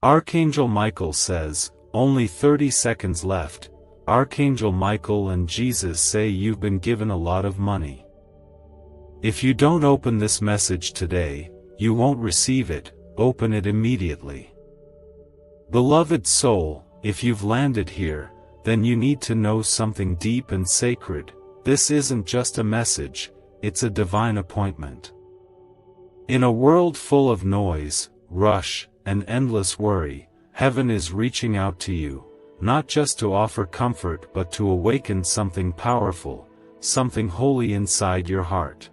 Archangel Michael says, only 30 seconds left. Archangel Michael and Jesus say you've been given a lot of money. If you don't open this message today, you won't receive it. Open it immediately. Beloved soul, if you've landed here, then you need to know something deep and sacred. This isn't just a message, it's a divine appointment. In a world full of noise, rush, and endless worry, heaven is reaching out to you, not just to offer comfort but to awaken something powerful, something holy inside your heart.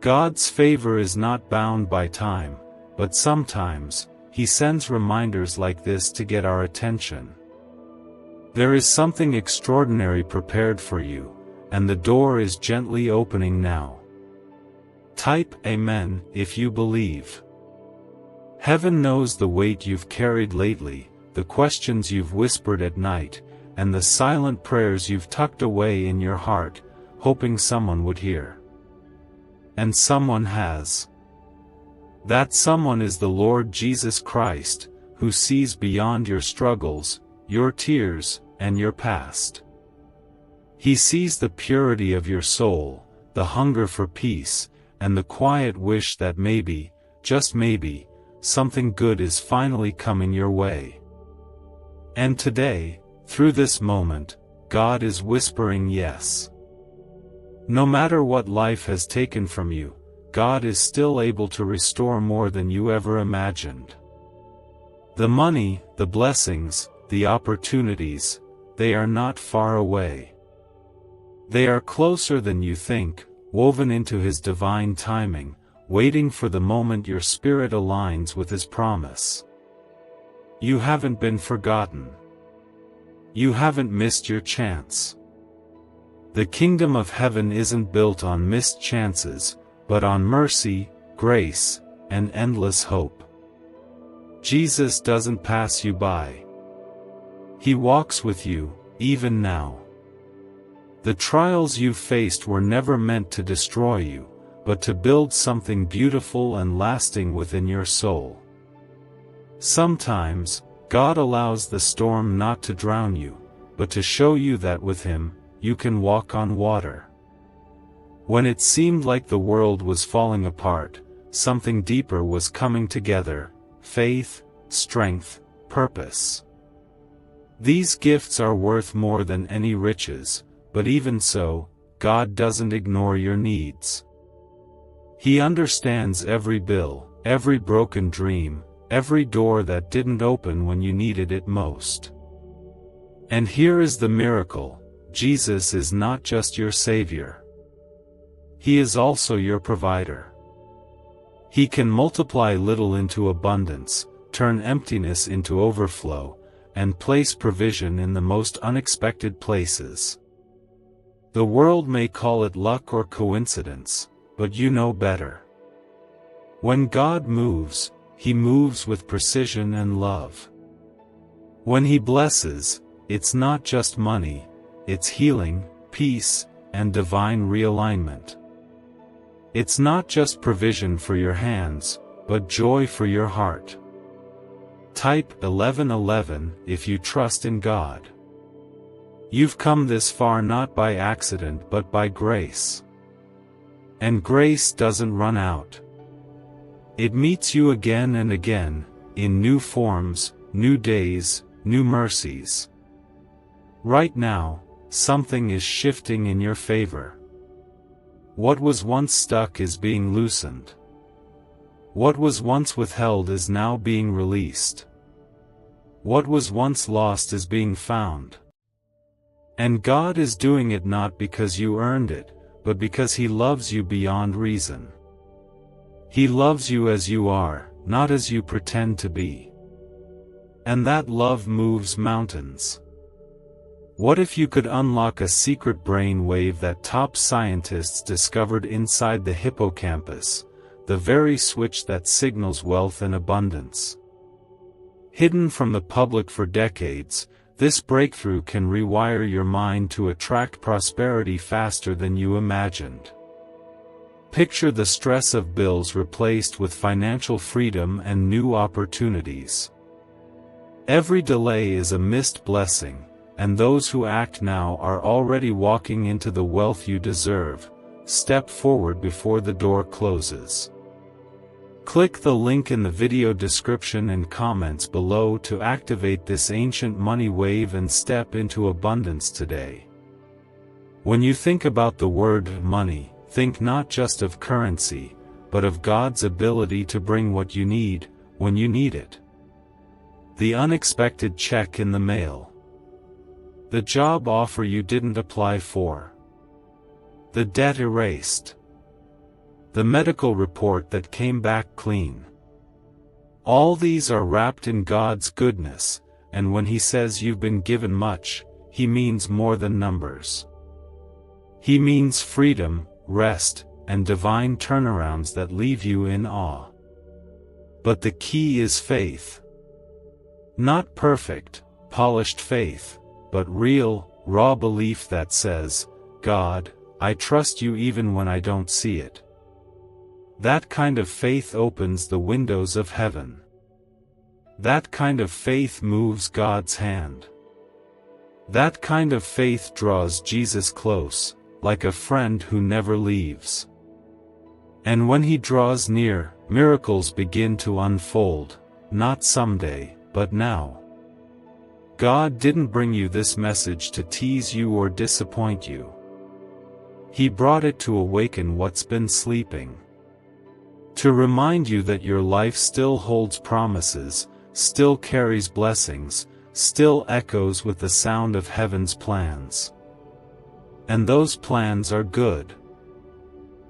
God's favor is not bound by time, but sometimes, He sends reminders like this to get our attention. There is something extraordinary prepared for you, and the door is gently opening now. Type Amen if you believe. Heaven knows the weight you've carried lately, the questions you've whispered at night, and the silent prayers you've tucked away in your heart, hoping someone would hear. And someone has. That someone is the Lord Jesus Christ, who sees beyond your struggles, your tears, and your past. He sees the purity of your soul, the hunger for peace, and the quiet wish that maybe, just maybe, something good is finally coming your way. And today, through this moment, God is whispering yes. No matter what life has taken from you, God is still able to restore more than you ever imagined. The money, the blessings, the opportunities, they are not far away. They are closer than you think, woven into His divine timing, waiting for the moment your spirit aligns with His promise. You haven't been forgotten. You haven't missed your chance. The kingdom of heaven isn't built on missed chances, but on mercy, grace, and endless hope. Jesus doesn't pass you by. He walks with you, even now. The trials you've faced were never meant to destroy you, but to build something beautiful and lasting within your soul. Sometimes, God allows the storm not to drown you, but to show you that with Him, you can walk on water. When it seemed like the world was falling apart, something deeper was coming together: faith, strength, purpose. These gifts are worth more than any riches, but even so, God doesn't ignore your needs. He understands every bill, every broken dream, every door that didn't open when you needed it most. And here is the miracle: Jesus is not just your Savior. He is also your provider. He can multiply little into abundance, turn emptiness into overflow, and place provision in the most unexpected places. The world may call it luck or coincidence, but you know better. When God moves, He moves with precision and love. When He blesses, it's not just money, it's healing, peace, and divine realignment. It's not just provision for your hands, but joy for your heart. Type 1111 if you trust in God. You've come this far not by accident but by grace. And grace doesn't run out. It meets you again and again, in new forms, new days, new mercies. Right now, something is shifting in your favor. What was once stuck is being loosened. What was once withheld is now being released. What was once lost is being found. And God is doing it not because you earned it, but because He loves you beyond reason. He loves you as you are, not as you pretend to be. And that love moves mountains. What if you could unlock a secret brain wave that top scientists discovered inside the hippocampus, the very switch that signals wealth and abundance? Hidden from the public for decades, this breakthrough can rewire your mind to attract prosperity faster than you imagined. Picture the stress of bills replaced with financial freedom and new opportunities. Every delay is a missed blessing, and those who act now are already walking into the wealth you deserve. Step forward before the door closes. Click the link in the video description and comments below to activate this ancient money wave and step into abundance today. When you think about the word money, think not just of currency, but of God's ability to bring what you need, when you need it. The unexpected check in the mail. The job offer you didn't apply for. The debt erased. The medical report that came back clean. All these are wrapped in God's goodness, and when He says you've been given much, He means more than numbers. He means freedom, rest, and divine turnarounds that leave you in awe. But the key is faith. Not perfect, polished faith, but real, raw belief that says, God, I trust you even when I don't see it. That kind of faith opens the windows of heaven. That kind of faith moves God's hand. That kind of faith draws Jesus close, like a friend who never leaves. And when He draws near, miracles begin to unfold, not someday, but now. God didn't bring you this message to tease you or disappoint you. He brought it to awaken what's been sleeping. To remind you that your life still holds promises, still carries blessings, still echoes with the sound of heaven's plans. And those plans are good.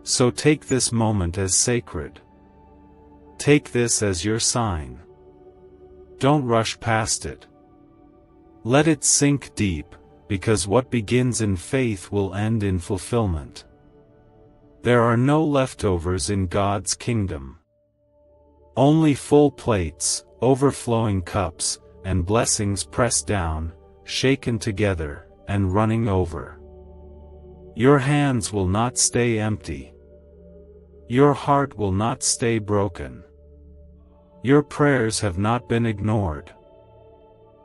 So take this moment as sacred. Take this as your sign. Don't rush past it. Let it sink deep, because what begins in faith will end in fulfillment. There are no leftovers in God's kingdom. Only full plates, overflowing cups, and blessings pressed down, shaken together, and running over. Your hands will not stay empty. Your heart will not stay broken. Your prayers have not been ignored.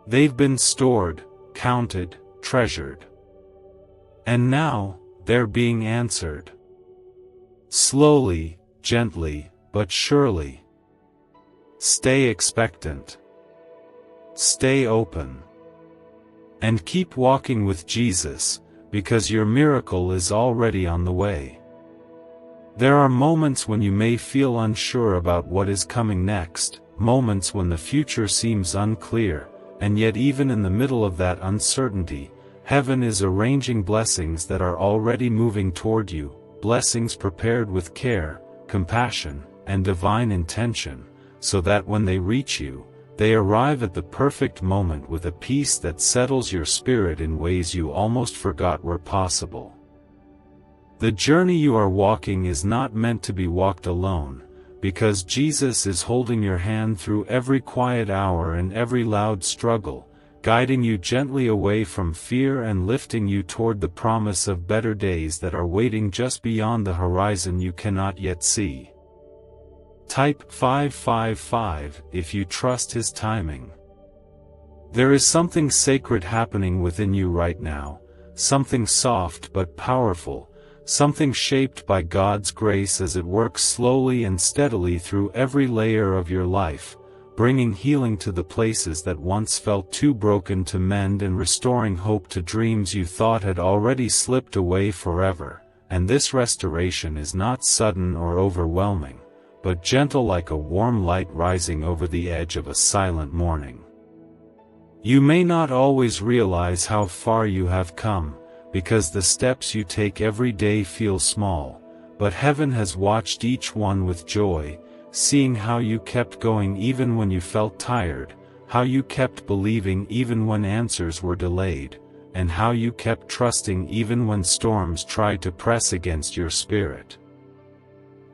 They've been stored, counted, treasured. And now, they're being answered. Slowly, gently, but surely. Stay expectant. Stay open. And keep walking with Jesus, because your miracle is already on the way. There are moments when you may feel unsure about what is coming next, moments when the future seems unclear, and yet even in the middle of that uncertainty, heaven is arranging blessings that are already moving toward you, blessings prepared with care, compassion, and divine intention, so that when they reach you, they arrive at the perfect moment with a peace that settles your spirit in ways you almost forgot were possible. The journey you are walking is not meant to be walked alone, because Jesus is holding your hand through every quiet hour and every loud struggle, guiding you gently away from fear and lifting you toward the promise of better days that are waiting just beyond the horizon you cannot yet see. Type 555 if you trust His timing. There is something sacred happening within you right now, something soft but powerful, something shaped by God's grace as it works slowly and steadily through every layer of your life, bringing healing to the places that once felt too broken to mend and restoring hope to dreams you thought had already slipped away forever. And this restoration is not sudden or overwhelming, but gentle like a warm light rising over the edge of a silent morning. You may not always realize how far you have come, because the steps you take every day feel small, but heaven has watched each one with joy, seeing how you kept going even when you felt tired, how you kept believing even when answers were delayed, and how you kept trusting even when storms tried to press against your spirit.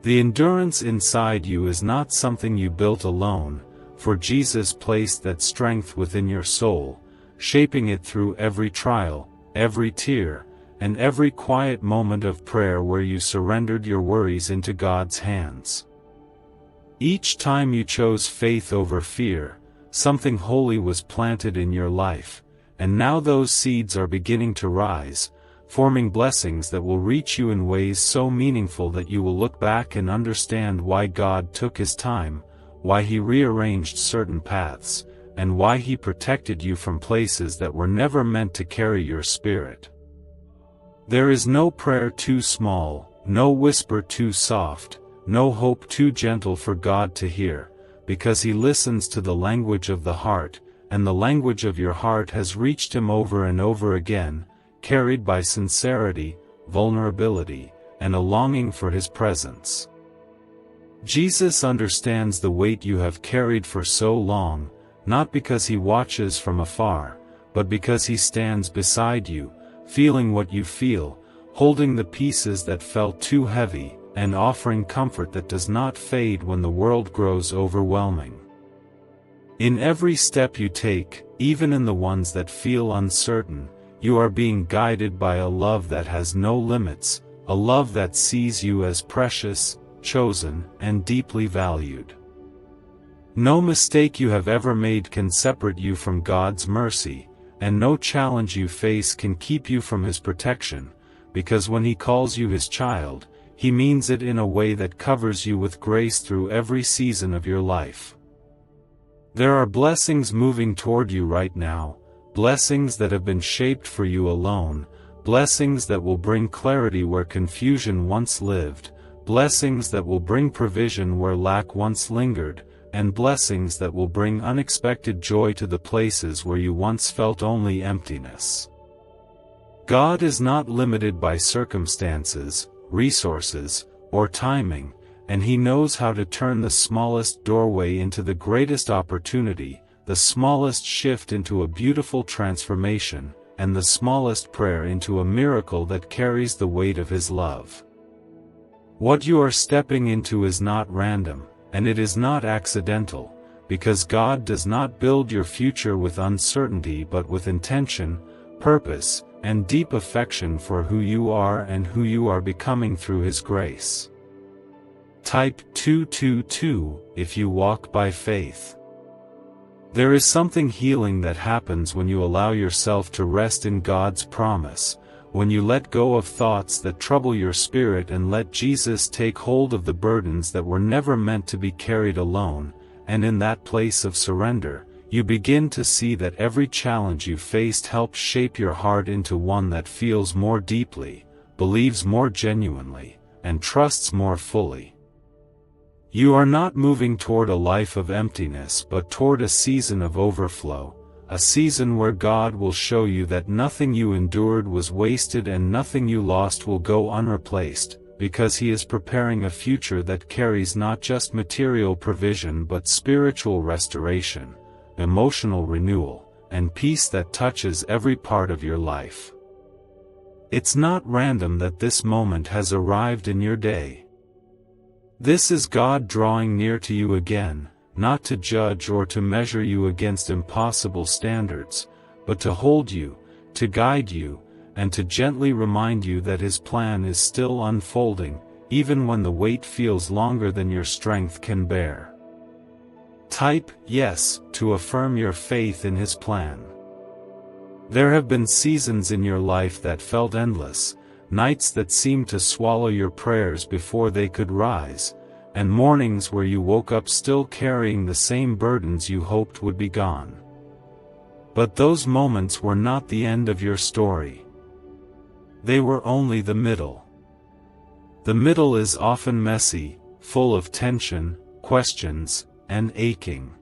The endurance inside you is not something you built alone, for Jesus placed that strength within your soul, shaping it through every trial, every tear, and every quiet moment of prayer where you surrendered your worries into God's hands. Each time you chose faith over fear, something holy was planted in your life, and now those seeds are beginning to rise, forming blessings that will reach you in ways so meaningful that you will look back and understand why God took His time, why He rearranged certain paths, and why He protected you from places that were never meant to carry your spirit. There is no prayer too small, no whisper too soft, no hope too gentle for God to hear, because He listens to the language of the heart, and the language of your heart has reached Him over and over again, carried by sincerity, vulnerability, and a longing for His presence. Jesus understands the weight you have carried for so long, not because He watches from afar, but because He stands beside you, feeling what you feel, holding the pieces that felt too heavy, and offering comfort that does not fade when the world grows overwhelming. In every step you take, even in the ones that feel uncertain, you are being guided by a love that has no limits, a love that sees you as precious, chosen, and deeply valued. No mistake you have ever made can separate you from God's mercy, and no challenge you face can keep you from His protection, because when He calls you His child, He means it in a way that covers you with grace through every season of your life. There are blessings moving toward you right now, blessings that have been shaped for you alone, blessings that will bring clarity where confusion once lived, blessings that will bring provision where lack once lingered, and blessings that will bring unexpected joy to the places where you once felt only emptiness. God is not limited by circumstances, resources, or timing, and He knows how to turn the smallest doorway into the greatest opportunity, the smallest shift into a beautiful transformation, and the smallest prayer into a miracle that carries the weight of His love. What you are stepping into is not random, and it is not accidental, because God does not build your future with uncertainty but with intention, purpose, and deep affection for who you are and who you are becoming through His grace. Type 222 if you walk by faith. There is something healing that happens when you allow yourself to rest in God's promise, when you let go of thoughts that trouble your spirit and let Jesus take hold of the burdens that were never meant to be carried alone, and in that place of surrender, you begin to see that every challenge you faced helped shape your heart into one that feels more deeply, believes more genuinely, and trusts more fully. You are not moving toward a life of emptiness but toward a season of overflow, a season where God will show you that nothing you endured was wasted and nothing you lost will go unreplaced, because He is preparing a future that carries not just material provision but spiritual restoration, emotional renewal, and peace that touches every part of your life. It's not random that this moment has arrived in your day. This is God drawing near to you again, not to judge or to measure you against impossible standards, but to hold you, to guide you, and to gently remind you that His plan is still unfolding, even when the weight feels longer than your strength can bear. Type yes to affirm your faith in His plan. There have been seasons in your life that felt endless, nights that seemed to swallow your prayers before they could rise, and mornings where you woke up still carrying the same burdens you hoped would be gone. But those moments were not the end of your story. They were only the middle. The middle is often messy, full of tension, questions, and aching.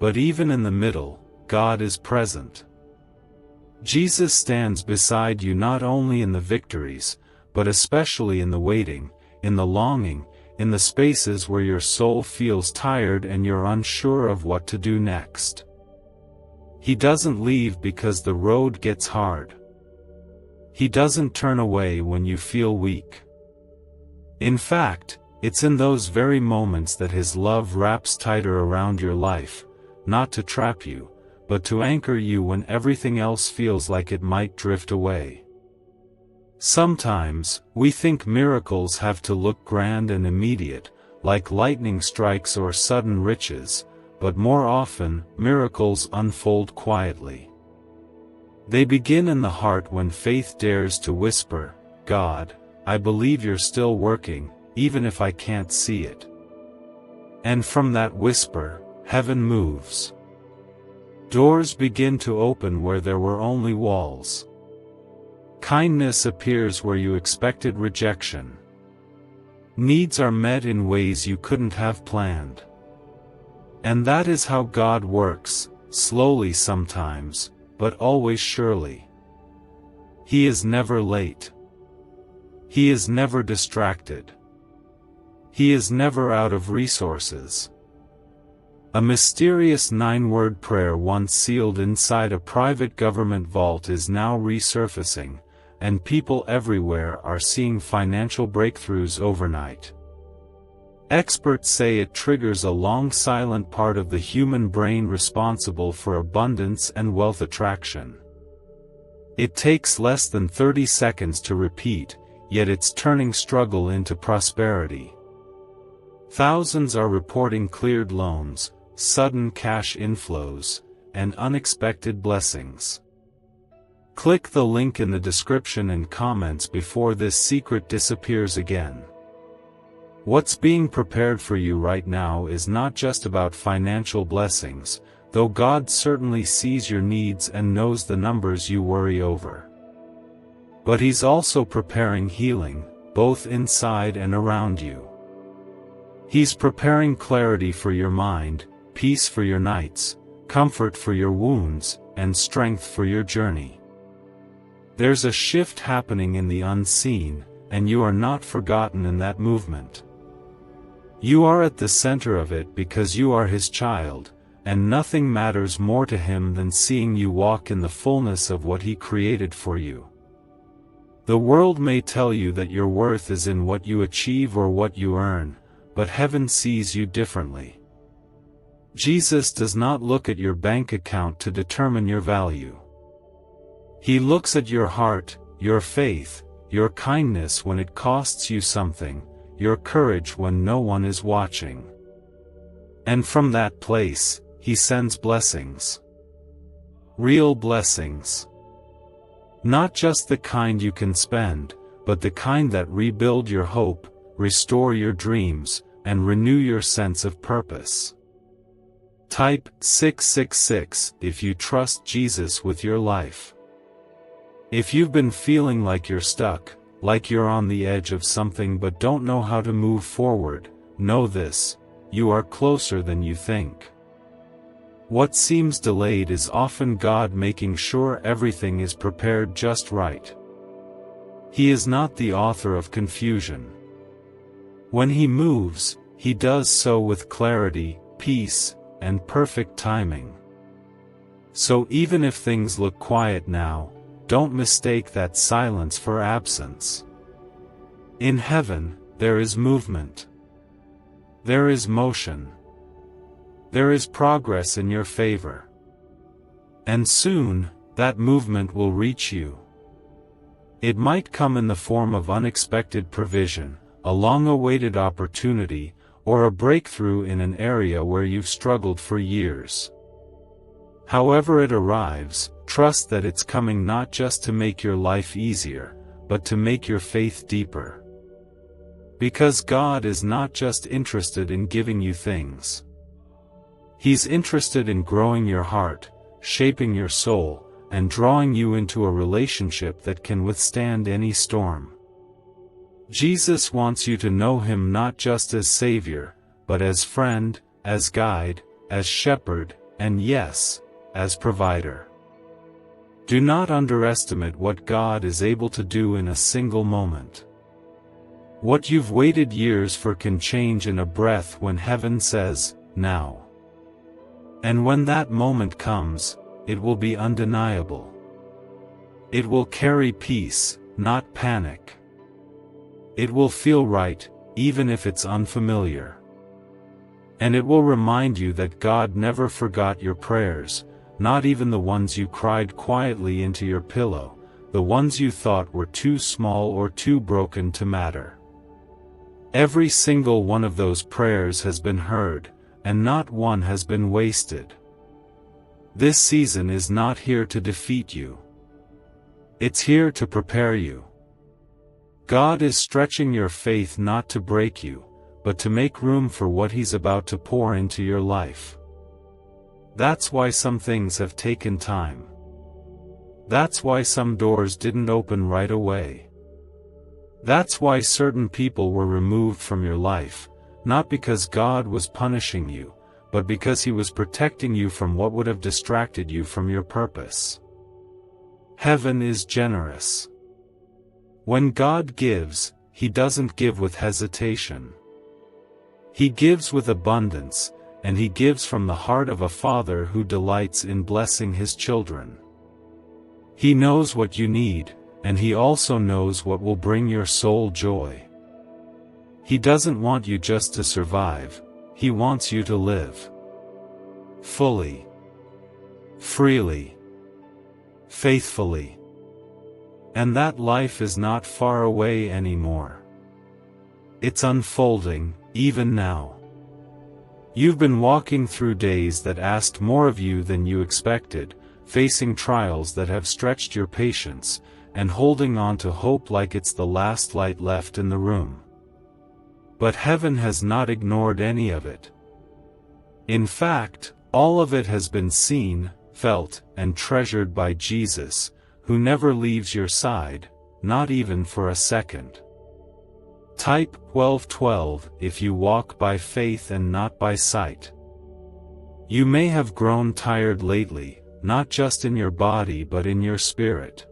But even in the middle, God is present. Jesus stands beside you not only in the victories, but especially in the waiting, in the longing, in the spaces where your soul feels tired and you're unsure of what to do next. He doesn't leave because the road gets hard. He doesn't turn away when you feel weak. In fact, it's in those very moments that His love wraps tighter around your life, not to trap you, but to anchor you when everything else feels like it might drift away. Sometimes, we think miracles have to look grand and immediate, like lightning strikes or sudden riches, but more often, miracles unfold quietly. They begin in the heart when faith dares to whisper, "God, I believe you're still working, even if I can't see it." And from that whisper, heaven moves. Doors begin to open where there were only walls. Kindness appears where you expected rejection. Needs are met in ways you couldn't have planned. And that is how God works, slowly sometimes, but always surely. He is never late. He is never distracted. He is never out of resources. A mysterious 9-word prayer once sealed inside a private government vault is now resurfacing, and people everywhere are seeing financial breakthroughs overnight. Experts say it triggers a long silent part of the human brain responsible for abundance and wealth attraction. It takes less than 30 seconds to repeat, yet it's turning struggle into prosperity. Thousands are reporting cleared loans, sudden cash inflows, and unexpected blessings. Click the link in the description and comments before this secret disappears again. What's being prepared for you right now is not just about financial blessings, though God certainly sees your needs and knows the numbers you worry over. But He's also preparing healing, both inside and around you. He's preparing clarity for your mind, peace for your nights, comfort for your wounds, and strength for your journey. There's a shift happening in the unseen, and you are not forgotten in that movement. You are at the center of it because you are His child, and nothing matters more to Him than seeing you walk in the fullness of what He created for you. The world may tell you that your worth is in what you achieve or what you earn, but heaven sees you differently. Jesus does not look at your bank account to determine your value. He looks at your heart, your faith, your kindness when it costs you something, your courage when no one is watching. And from that place, He sends blessings. Real blessings. Not just the kind you can spend, but the kind that rebuild your hope, restore your dreams, and renew your sense of purpose. Type 666 if you trust Jesus with your life. If you've been feeling like you're stuck, like you're on the edge of something but don't know how to move forward, know this: you are closer than you think. What seems delayed is often God making sure everything is prepared just right. He is not the author of confusion. When He moves, He does so with clarity, peace, and perfect timing. So even if things look quiet now, don't mistake that silence for absence. In heaven, there is movement. There is motion. There is progress in your favor. And soon, that movement will reach you. It might come in the form of unexpected provision, a long-awaited opportunity, or a breakthrough in an area where you've struggled for years. However it arrives, trust that it's coming not just to make your life easier, but to make your faith deeper. Because God is not just interested in giving you things. He's interested in growing your heart, shaping your soul, and drawing you into a relationship that can withstand any storm. Jesus wants you to know Him not just as Savior, but as friend, as guide, as shepherd, and yes, as provider. Do not underestimate what God is able to do in a single moment. What you've waited years for can change in a breath when heaven says, "Now." And when that moment comes, it will be undeniable. It will carry peace, not panic. It will feel right, even if it's unfamiliar. And it will remind you that God never forgot your prayers, not even the ones you cried quietly into your pillow, the ones you thought were too small or too broken to matter. Every single one of those prayers has been heard, and not one has been wasted. This season is not here to defeat you. It's here to prepare you. God is stretching your faith not to break you, but to make room for what He's about to pour into your life. That's why some things have taken time. That's why some doors didn't open right away. That's why certain people were removed from your life, not because God was punishing you, but because He was protecting you from what would have distracted you from your purpose. Heaven is generous. When God gives, He doesn't give with hesitation. He gives with abundance, and He gives from the heart of a father who delights in blessing his children. He knows what you need, and He also knows what will bring your soul joy. He doesn't want you just to survive, He wants you to live. Fully. Freely. Faithfully. And that life is not far away anymore. It's unfolding, even now. You've been walking through days that asked more of you than you expected, facing trials that have stretched your patience, and holding on to hope like it's the last light left in the room. But heaven has not ignored any of it. In fact, all of it has been seen, felt, and treasured by Jesus, who never leaves your side, not even for a second. Type 12:12 if you walk by faith and not by sight. You may have grown tired lately, not just in your body but in your spirit.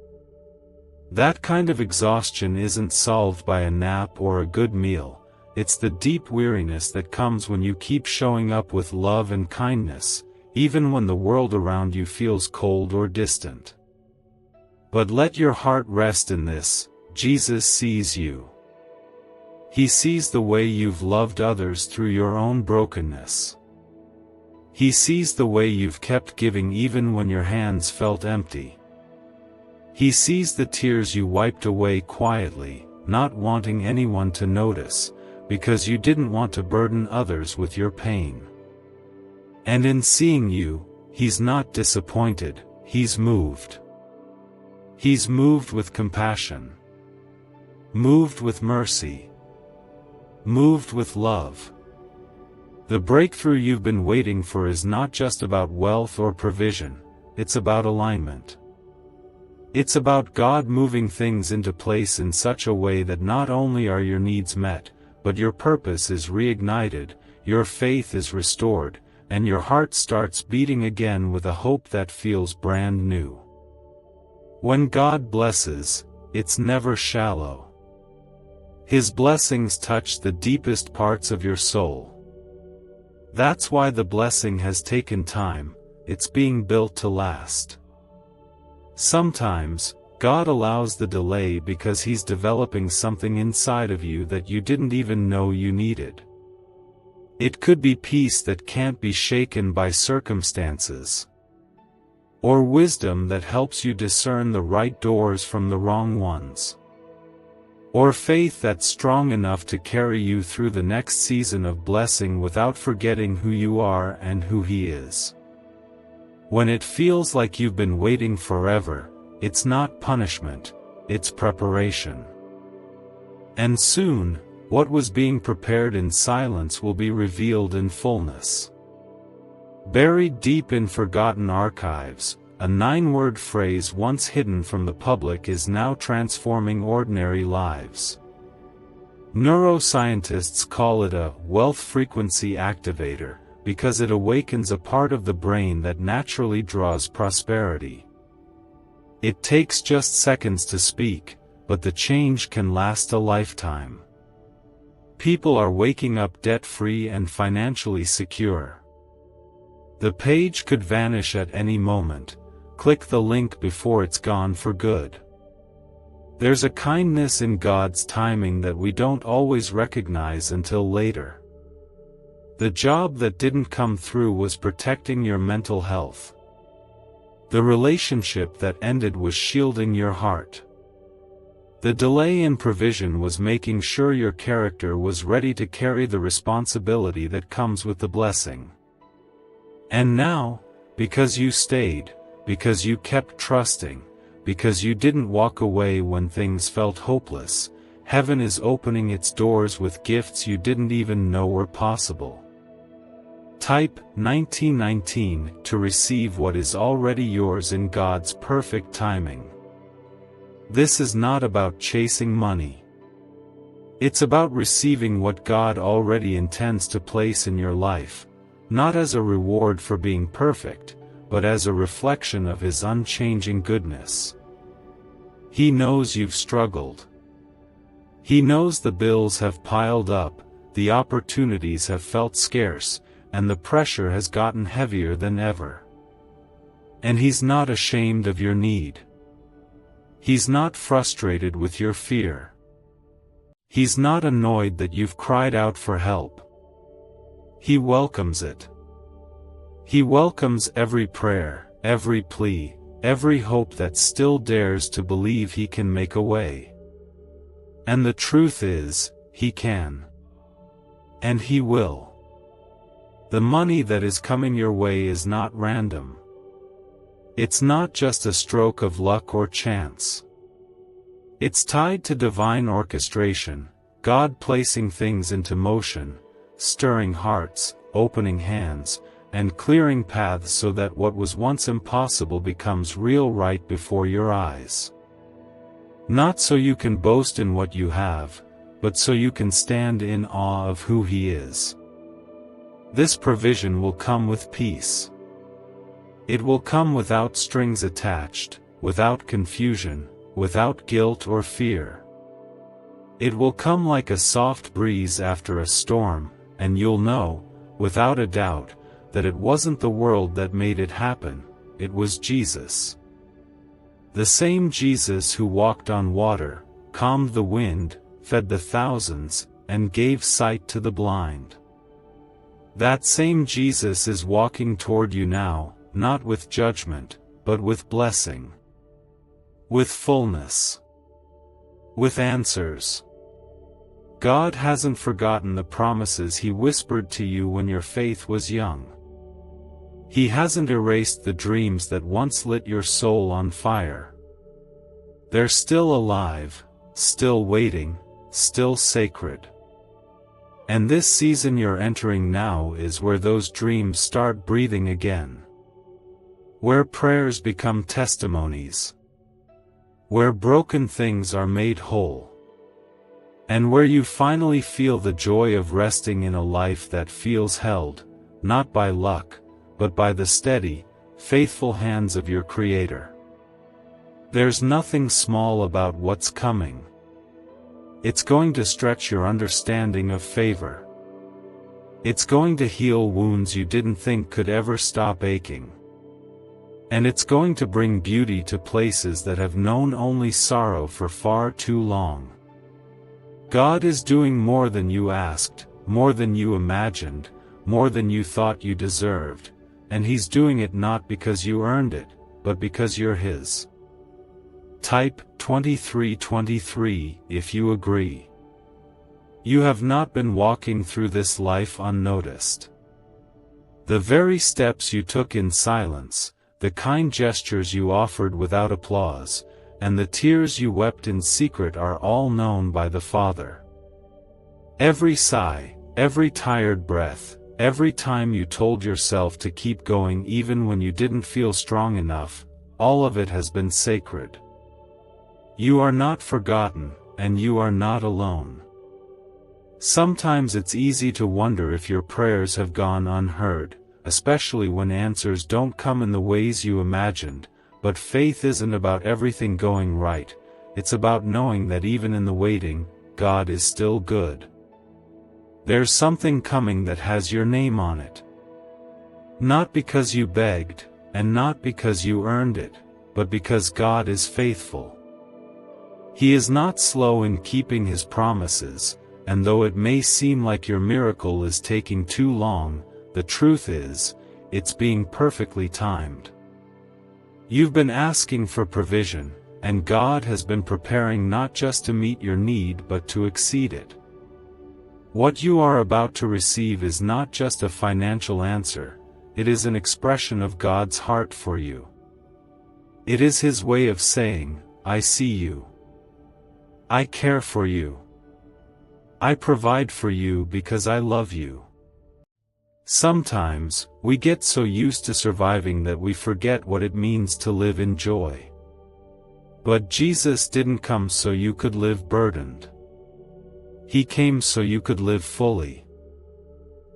That kind of exhaustion isn't solved by a nap or a good meal, it's the deep weariness that comes when you keep showing up with love and kindness, even when the world around you feels cold or distant. But let your heart rest in this: Jesus sees you. He sees the way you've loved others through your own brokenness. He sees the way you've kept giving even when your hands felt empty. He sees the tears you wiped away quietly, not wanting anyone to notice, because you didn't want to burden others with your pain. And in seeing you, He's not disappointed, He's moved. He's moved with compassion. Moved with mercy. Moved with love. The breakthrough you've been waiting for is not just about wealth or provision, it's about alignment. It's about God moving things into place in such a way that not only are your needs met, but your purpose is reignited, your faith is restored, and your heart starts beating again with a hope that feels brand new. When God blesses, it's never shallow. His blessings touch the deepest parts of your soul. That's why the blessing has taken time, it's being built to last. Sometimes, God allows the delay because He's developing something inside of you that you didn't even know you needed. It could be peace that can't be shaken by circumstances. Or wisdom that helps you discern the right doors from the wrong ones. Or faith that's strong enough to carry you through the next season of blessing without forgetting who you are and who He is. When it feels like you've been waiting forever, it's not punishment, it's preparation. And soon, what was being prepared in silence will be revealed in fullness. Buried deep in forgotten archives, a 9-word phrase once hidden from the public is now transforming ordinary lives. Neuroscientists call it a wealth frequency activator, because it awakens a part of the brain that naturally draws prosperity. It takes just seconds to speak, but the change can last a lifetime. People are waking up debt-free and financially secure. The page could vanish at any moment. Click the link before it's gone for good. There's a kindness in God's timing that we don't always recognize until later. The job that didn't come through was protecting your mental health. The relationship that ended was shielding your heart. The delay in provision was making sure your character was ready to carry the responsibility that comes with the blessing. And now, because you stayed, because you kept trusting, because you didn't walk away when things felt hopeless, heaven is opening its doors with gifts you didn't even know were possible. Type 1919 to receive what is already yours in God's perfect timing. This is not about chasing money. It's about receiving what God already intends to place in your life, not as a reward for being perfect, but as a reflection of His unchanging goodness. He knows you've struggled. He knows the bills have piled up, the opportunities have felt scarce, and the pressure has gotten heavier than ever. And He's not ashamed of your need. He's not frustrated with your fear. He's not annoyed that you've cried out for help. He welcomes it. He welcomes every prayer, every plea, every hope that still dares to believe He can make a way. And the truth is, He can. And He will. The money that is coming your way is not random. It's not just a stroke of luck or chance. It's tied to divine orchestration, God placing things into motion, stirring hearts, opening hands, and clearing paths so that what was once impossible becomes real right before your eyes. Not so you can boast in what you have, but so you can stand in awe of who He is. This provision will come with peace. It will come without strings attached, without confusion, without guilt or fear. It will come like a soft breeze after a storm, and you'll know, without a doubt, that it wasn't the world that made it happen, it was Jesus. The same Jesus who walked on water, calmed the wind, fed the thousands, and gave sight to the blind. That same Jesus is walking toward you now, not with judgment, but with blessing. With fullness. With answers. God hasn't forgotten the promises He whispered to you when your faith was young. He hasn't erased the dreams that once lit your soul on fire. They're still alive, still waiting, still sacred. And this season you're entering now is where those dreams start breathing again. Where prayers become testimonies. Where broken things are made whole. And where you finally feel the joy of resting in a life that feels held, not by luck, but by the steady, faithful hands of your Creator. There's nothing small about what's coming. It's going to stretch your understanding of favor. It's going to heal wounds you didn't think could ever stop aching. And it's going to bring beauty to places that have known only sorrow for far too long. God is doing more than you asked, more than you imagined, more than you thought you deserved, and He's doing it not because you earned it, but because you're His. Type 2323 if you agree. You have not been walking through this life unnoticed. The very steps you took in silence, the kind gestures you offered without applause, and the tears you wept in secret are all known by the Father. Every sigh, every tired breath, every time you told yourself to keep going even when you didn't feel strong enough, all of it has been sacred. You are not forgotten, and you are not alone. Sometimes it's easy to wonder if your prayers have gone unheard, especially when answers don't come in the ways you imagined, but faith isn't about everything going right, it's about knowing that even in the waiting, God is still good. There's something coming that has your name on it. Not because you begged, and not because you earned it, but because God is faithful. He is not slow in keeping His promises, and though it may seem like your miracle is taking too long, the truth is, it's being perfectly timed. You've been asking for provision, and God has been preparing not just to meet your need but to exceed it. What you are about to receive is not just a financial answer, it is an expression of God's heart for you. It is His way of saying, I see you. I care for you. I provide for you because I love you. Sometimes, we get so used to surviving that we forget what it means to live in joy. But Jesus didn't come so you could live burdened. He came so you could live fully.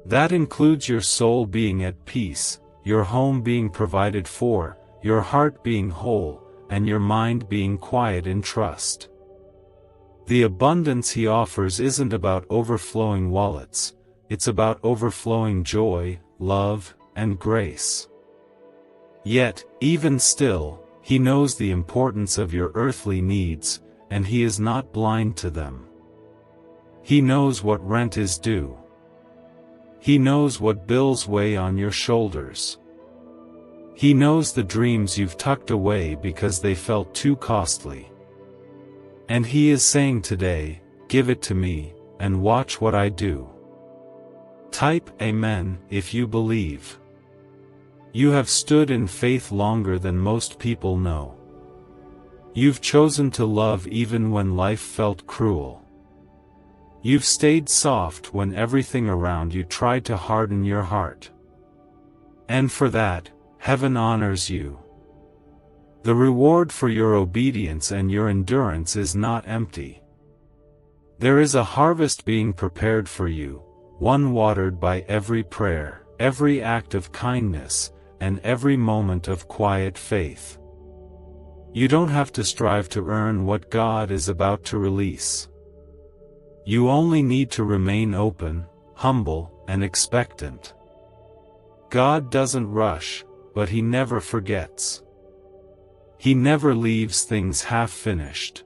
That includes your soul being at peace, your home being provided for, your heart being whole, and your mind being quiet in trust. The abundance He offers isn't about overflowing wallets, it's about overflowing joy, love, and grace. Yet, even still, He knows the importance of your earthly needs, and He is not blind to them. He knows what rent is due. He knows what bills weigh on your shoulders. He knows the dreams you've tucked away because they felt too costly. And He is saying today, give it to me, and watch what I do. Type Amen if you believe. You have stood in faith longer than most people know. You've chosen to love even when life felt cruel. You've stayed soft when everything around you tried to harden your heart. And for that, heaven honors you. The reward for your obedience and your endurance is not empty. There is a harvest being prepared for you, one watered by every prayer, every act of kindness, and every moment of quiet faith. You don't have to strive to earn what God is about to release. You only need to remain open, humble, and expectant. God doesn't rush, but He never forgets. He never leaves things half-finished.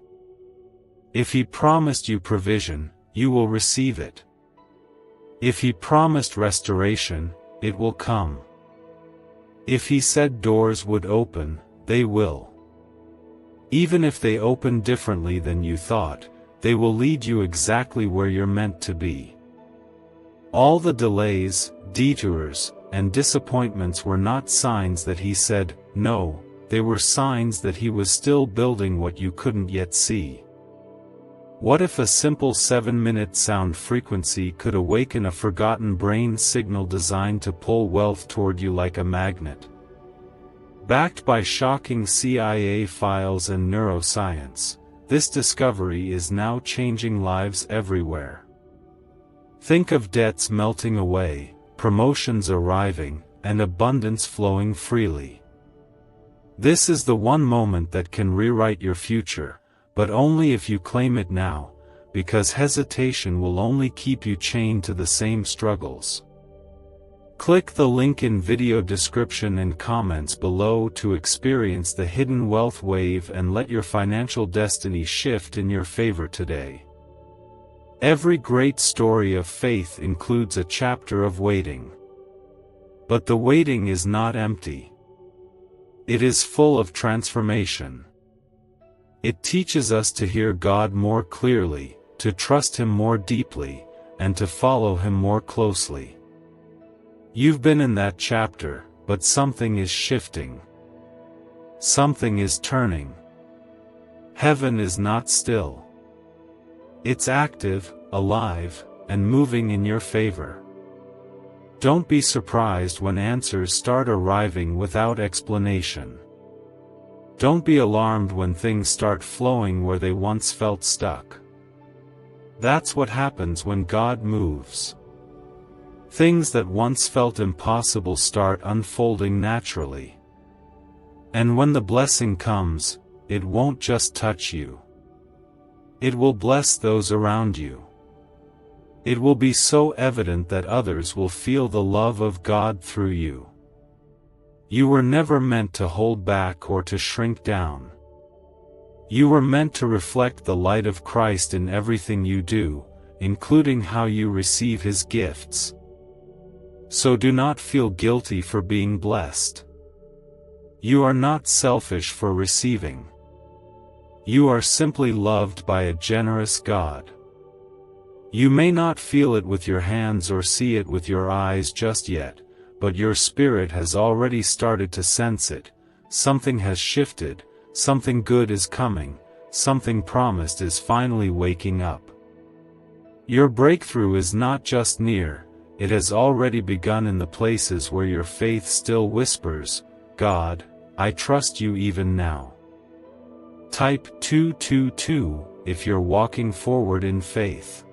If He promised you provision, you will receive it. If He promised restoration, it will come. If He said doors would open, they will. Even if they open differently than you thought, they will lead you exactly where you're meant to be. All the delays, detours, and disappointments were not signs that He said no, they were signs that He was still building what you couldn't yet see. What if a simple 7-minute sound frequency could awaken a forgotten brain signal designed to pull wealth toward you like a magnet? Backed by shocking CIA files and neuroscience, this discovery is now changing lives everywhere. Think of debts melting away, promotions arriving, and abundance flowing freely. This is the one moment that can rewrite your future, but only if you claim it now, because hesitation will only keep you chained to the same struggles. Click the link in video description and comments below to experience the hidden wealth wave and let your financial destiny shift in your favor today. Every great story of faith includes a chapter of waiting. But the waiting is not empty. It is full of transformation. It teaches us to hear God more clearly, to trust Him more deeply, and to follow Him more closely. You've been in that chapter, but something is shifting. Something is turning. Heaven is not still. It's active, alive, and moving in your favor. Don't be surprised when answers start arriving without explanation. Don't be alarmed when things start flowing where they once felt stuck. That's what happens when God moves. Things that once felt impossible start unfolding naturally. And when the blessing comes, it won't just touch you. It will bless those around you. It will be so evident that others will feel the love of God through you. You were never meant to hold back or to shrink down. You were meant to reflect the light of Christ in everything you do, including how you receive His gifts. So do not feel guilty for being blessed. You are not selfish for receiving. You are simply loved by a generous God. You may not feel it with your hands or see it with your eyes just yet, but your spirit has already started to sense it. Something has shifted, something good is coming, something promised is finally waking up. Your breakthrough is not just near, it has already begun in the places where your faith still whispers, "God, I trust you even now." Type 222 if you're walking forward in faith.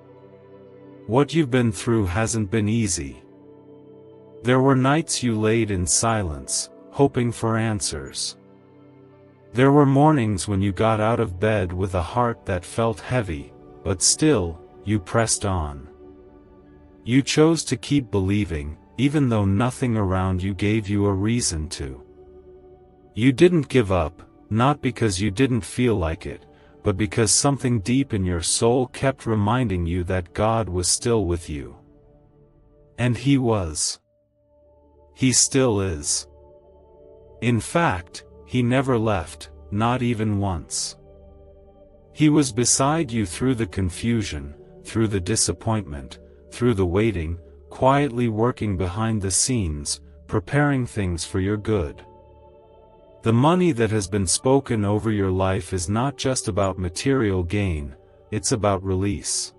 What you've been through hasn't been easy. There were nights you laid in silence, hoping for answers. There were mornings when you got out of bed with a heart that felt heavy, but still, you pressed on. You chose to keep believing, even though nothing around you gave you a reason to. You didn't give up, not because you didn't feel like it, but because something deep in your soul kept reminding you that God was still with you. And He was. He still is. In fact, He never left, not even once. He was beside you through the confusion, through the disappointment, through the waiting, quietly working behind the scenes, preparing things for your good. The money that has been spoken over your life is not just about material gain, it's about release.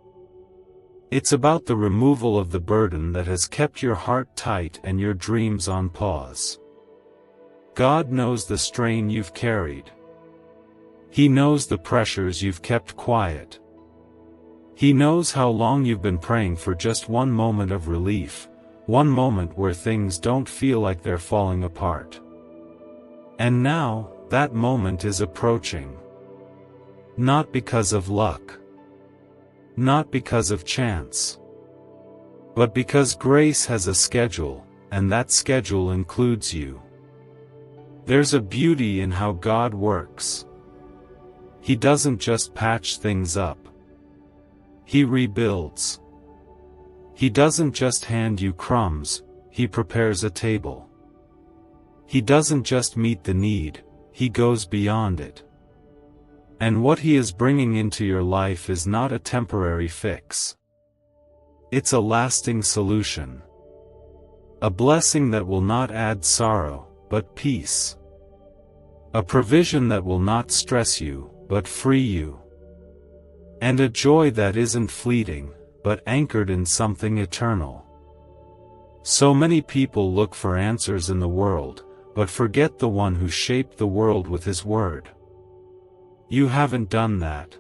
It's about the removal of the burden that has kept your heart tight and your dreams on pause. God knows the strain you've carried. He knows the pressures you've kept quiet. He knows how long you've been praying for just one moment of relief, one moment where things don't feel like they're falling apart. And now, that moment is approaching. Not because of luck. Not because of chance. But because grace has a schedule, and that schedule includes you. There's a beauty in how God works. He doesn't just patch things up. He rebuilds. He doesn't just hand you crumbs, He prepares a table. He doesn't just meet the need, He goes beyond it. And what He is bringing into your life is not a temporary fix. It's a lasting solution. A blessing that will not add sorrow, but peace. A provision that will not stress you, but free you. And a joy that isn't fleeting, but anchored in something eternal. So many people look for answers in the world, but forget the one who shaped the world with His word. You haven't done that.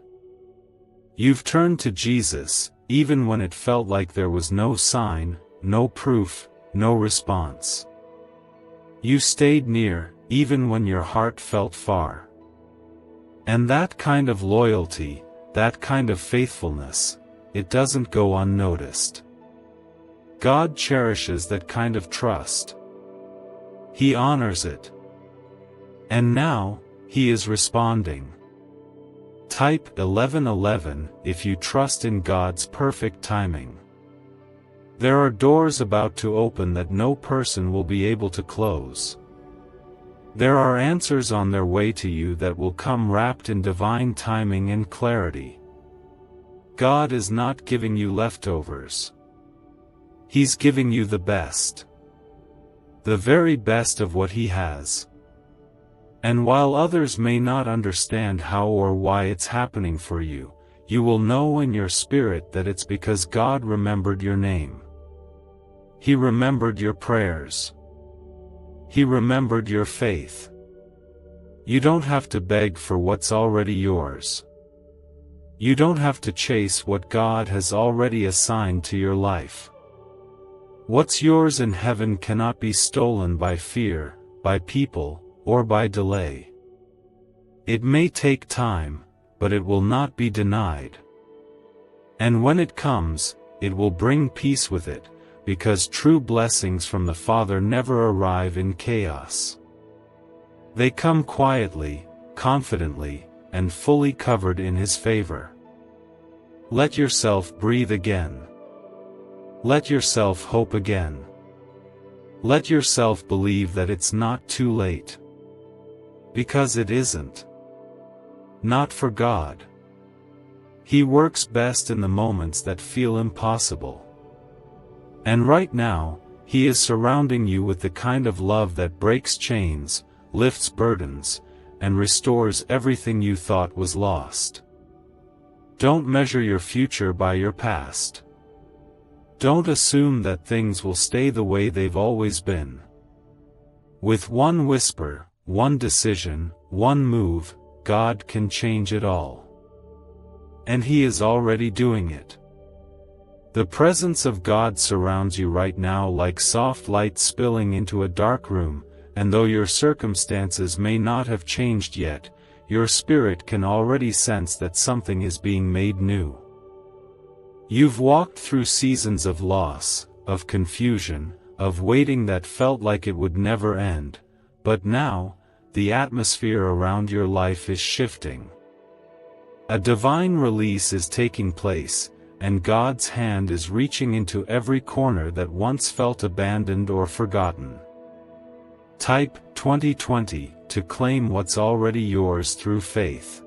You've turned to Jesus, even when it felt like there was no sign, no proof, no response. You stayed near, even when your heart felt far. And that kind of loyalty, that kind of faithfulness, it doesn't go unnoticed. God cherishes that kind of trust. He honors it. And now, He is responding. Type 1111 if you trust in God's perfect timing. There are doors about to open that no person will be able to close. There are answers on their way to you that will come wrapped in divine timing and clarity. God is not giving you leftovers. He's giving you the best. The very best of what He has. And while others may not understand how or why it's happening for you, you will know in your spirit that it's because God remembered your name. He remembered your prayers. He remembered your faith. You don't have to beg for what's already yours. You don't have to chase what God has already assigned to your life. What's yours in heaven cannot be stolen by fear, by people, or by delay. It may take time, but it will not be denied. And when it comes, it will bring peace with it, because true blessings from the Father never arrive in chaos. They come quietly, confidently, and fully covered in His favor. Let yourself breathe again. Let yourself hope again. Let yourself believe that it's not too late. Because it isn't. not for God. He works best in the moments that feel impossible. And right now, He is surrounding you with the kind of love that breaks chains, lifts burdens, and restores everything you thought was lost. Don't measure your future by your past. Don't assume that things will stay the way they've always been. With one whisper, one decision, one move, God can change it all. And He is already doing it. The presence of God surrounds you right now like soft light spilling into a dark room, and though your circumstances may not have changed yet, your spirit can already sense that something is being made new. You've walked through seasons of loss, of confusion, of waiting that felt like it would never end, but now, the atmosphere around your life is shifting. A divine release is taking place, and God's hand is reaching into every corner that once felt abandoned or forgotten. Type 2020 to claim what's already yours through faith.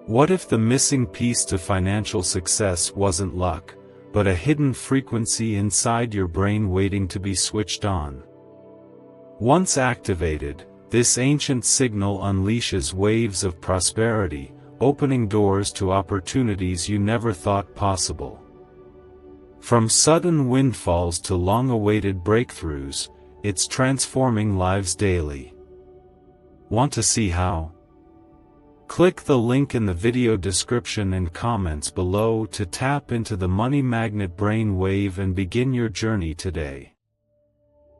What if the missing piece to financial success wasn't luck, but a hidden frequency inside your brain waiting to be switched on? Once activated, this ancient signal unleashes waves of prosperity, opening doors to opportunities you never thought possible. From sudden windfalls to long-awaited breakthroughs, it's transforming lives daily. Want to see how? Click the link in the video description and comments below to tap into the Money Magnet brain wave and begin your journey today.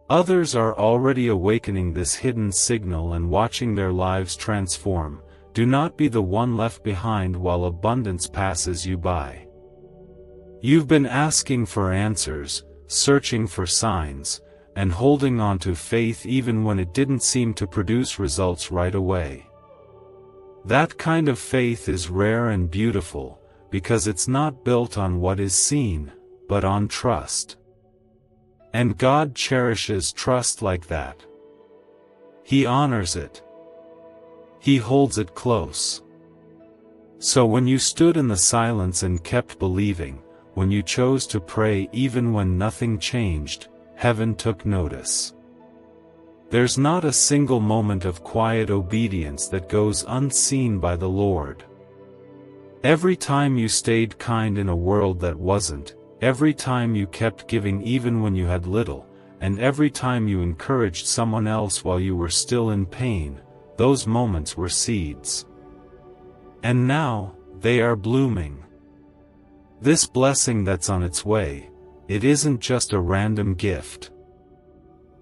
Others are already awakening this hidden signal and watching their lives transform. Do not be the one left behind while abundance passes you by. You've been asking for answers, searching for signs, and holding on to faith even when it didn't seem to produce results right away. That kind of faith is rare and beautiful, because it's not built on what is seen, but on trust. And God cherishes trust like that. He honors it. He holds it close. So when you stood in the silence and kept believing, when you chose to pray even when nothing changed, heaven took notice. There's not a single moment of quiet obedience that goes unseen by the Lord. Every time you stayed kind in a world that wasn't, every time you kept giving even when you had little, and every time you encouraged someone else while you were still in pain, those moments were seeds. And now, they are blooming. This blessing that's on its way, it isn't just a random gift.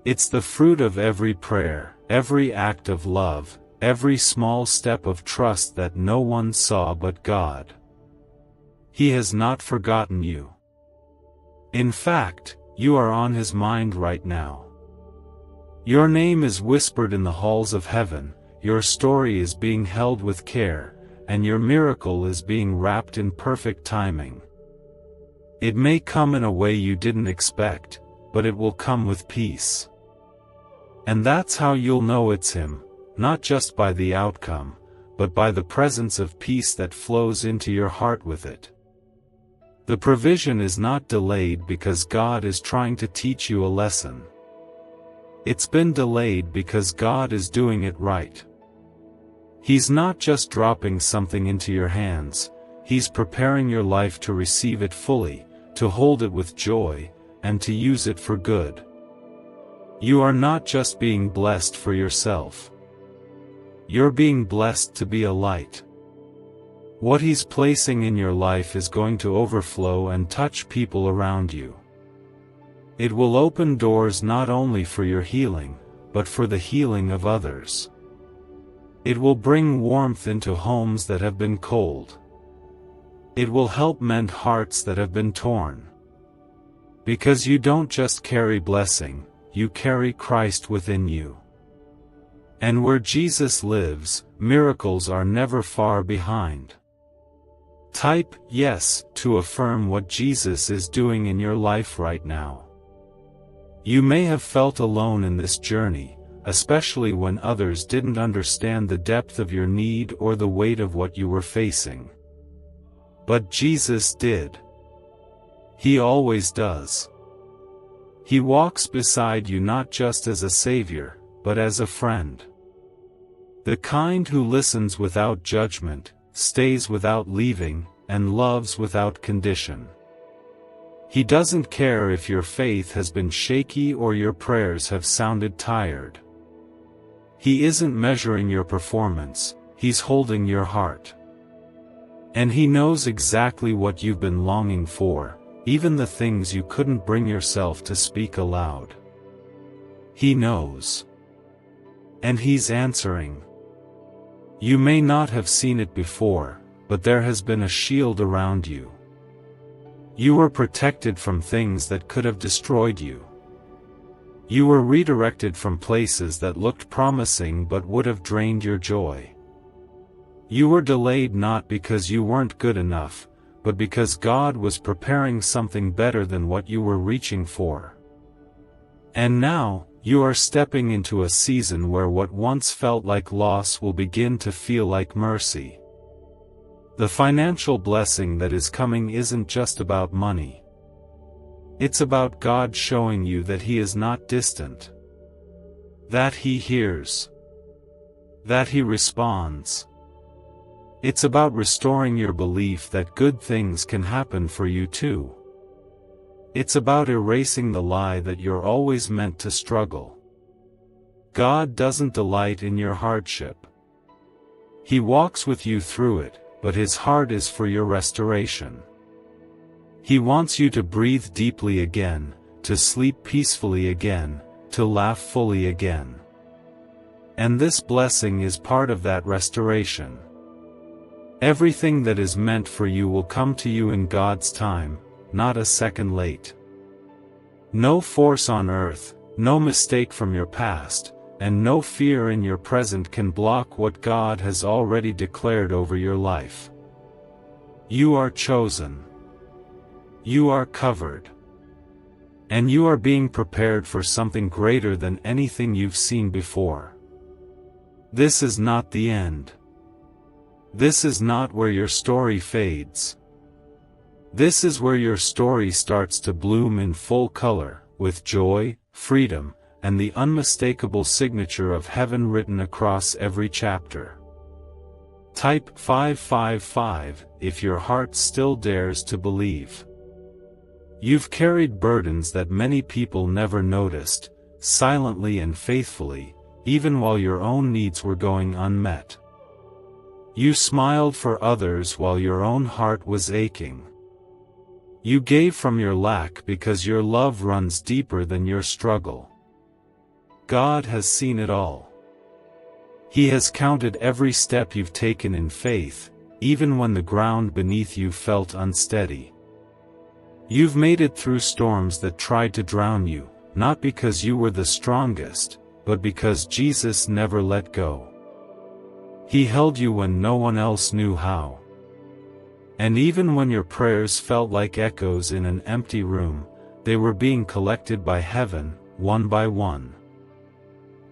It's the fruit of every prayer, every act of love, every small step of trust that no one saw but God. He has not forgotten you. In fact, you are on His mind right now. Your name is whispered in the halls of heaven, your story is being held with care, and your miracle is being wrapped in perfect timing. It may come in a way you didn't expect, but it will come with peace. And that's how you'll know it's Him, not just by the outcome, but by the presence of peace that flows into your heart with it. The provision is not delayed because God is trying to teach you a lesson. It's been delayed because God is doing it right. He's not just dropping something into your hands, He's preparing your life to receive it fully, to hold it with joy, and to use it for good. You are not just being blessed for yourself. You're being blessed to be a light. What He's placing in your life is going to overflow and touch people around you. It will open doors not only for your healing, but for the healing of others. It will bring warmth into homes that have been cold. It will help mend hearts that have been torn. Because you don't just carry blessing, you carry Christ within you. And where Jesus lives, miracles are never far behind. Type yes to affirm what Jesus is doing in your life right now. You may have felt alone in this journey, especially when others didn't understand the depth of your need or the weight of what you were facing. But Jesus did. He always does. He walks beside you not just as a savior, but as a friend. The kind who listens without judgment, stays without leaving, and loves without condition. He doesn't care if your faith has been shaky or your prayers have sounded tired. He isn't measuring your performance, he's holding your heart. And he knows exactly what you've been longing for, even the things you couldn't bring yourself to speak aloud. He knows. And he's answering. You may not have seen it before, but there has been a shield around you. You were protected from things that could have destroyed you. You were redirected from places that looked promising but would have drained your joy. You were delayed not because you weren't good enough, but because God was preparing something better than what you were reaching for. And now, you are stepping into a season where what once felt like loss will begin to feel like mercy. The financial blessing that is coming isn't just about money. It's about God showing you that He is not distant. That He hears. That He responds. It's about restoring your belief that good things can happen for you too. It's about erasing the lie that you're always meant to struggle. God doesn't delight in your hardship. He walks with you through it, but His heart is for your restoration. He wants you to breathe deeply again, to sleep peacefully again, to laugh fully again. And this blessing is part of that restoration. Everything that is meant for you will come to you in God's time, not a second late. No force on earth, no mistake from your past, and no fear in your present can block what God has already declared over your life. You are chosen. You are covered. And you are being prepared for something greater than anything you've seen before. This is not the end. This is not where your story fades. This is where your story starts to bloom in full color, with joy, freedom, and the unmistakable signature of heaven written across every chapter. Type 555 if your heart still dares to believe. You've carried burdens that many people never noticed, silently and faithfully, even while your own needs were going unmet. You smiled for others while your own heart was aching. You gave from your lack because your love runs deeper than your struggle. God has seen it all. He has counted every step you've taken in faith, even when the ground beneath you felt unsteady. You've made it through storms that tried to drown you, not because you were the strongest, but because Jesus never let go. He held you when no one else knew how. And even when your prayers felt like echoes in an empty room, they were being collected by heaven, one by one.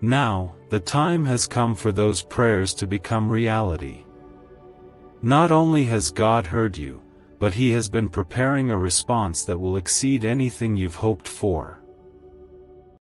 Now, the time has come for those prayers to become reality. Not only has God heard you, but He has been preparing a response that will exceed anything you've hoped for.